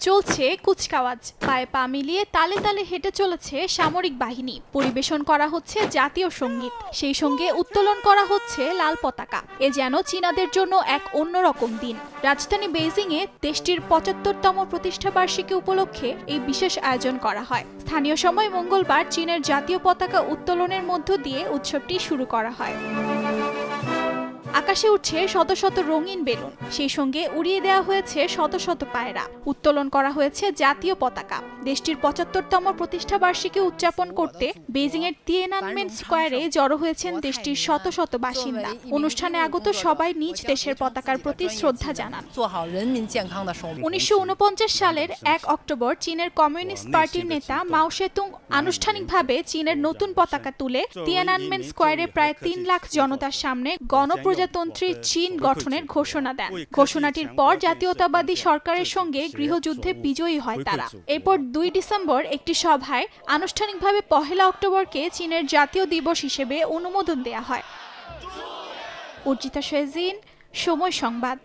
চলছে কুচকাওয়াজ, পায়ে পা মিলিয়ে তালে তালে হেঁটে চলেছে সামরিক বাহিনী। পরিবেশন করা হচ্ছে জাতীয় সঙ্গীত, সেই সঙ্গে উত্তোলন করা হচ্ছে লাল পতাকা। এ যেন চীনাদের জন্য এক অন্যরকম দিন। রাজধানী বেইজিংয়ে দেশটির ৭৫তম প্রতিষ্ঠাবার্ষিকী উপলক্ষে এই বিশেষ আয়োজন করা হয়। স্থানীয় সময় মঙ্গলবার চীনের জাতীয় পতাকা উত্তোলনের মধ্য দিয়ে উৎসবটি শুরু করা হয়। আকাশে উঠছে শত শত রঙিন বেলুন, সেই সঙ্গে উড়িয়ে দেওয়া হয়েছে শত শত পায়রা। উত্তোলন করা হয়েছে জাতীয় পতাকা। দেশটির ৭৫তম প্রতিষ্ঠাবার্ষিকী উদযাপন করতে বেইজিংয়ের তিয়ানানমেন স্কয়ারে জড়ো হয়েছেন দেশটির শত শত বাসিন্দা। অনুষ্ঠানে আগত সবাই নিজ দেশের পতাকার প্রতি শ্রদ্ধা জানান। ১৯৪৯ সালের ১ অক্টোবর চীনের কমিউনিস্ট পার্টির নেতা মাও সেতুং আনুষ্ঠানিকভাবে চীনের নতুন পতাকা তুলে তিয়ানানমেন স্কয়ারে প্রায় ৩ লাখ জনতার সামনে গণপ্রজাতন্ত্রী চীন গঠনের ঘোষণা দেন। ঘোষণাটির পর জাতীয়তাবাদী সরকারের সঙ্গে গৃহযুদ্ধে বিজয়ী হয় তারা। এরপর ২ ডিসেম্বর একটি সভায় আনুষ্ঠানিকভাবে ১ অক্টোবরকে চীনের জাতীয় দিবস হিসেবে অনুমোদন দেয়া হয়। অর্জিতা শেজিন, সময় সংবাদ।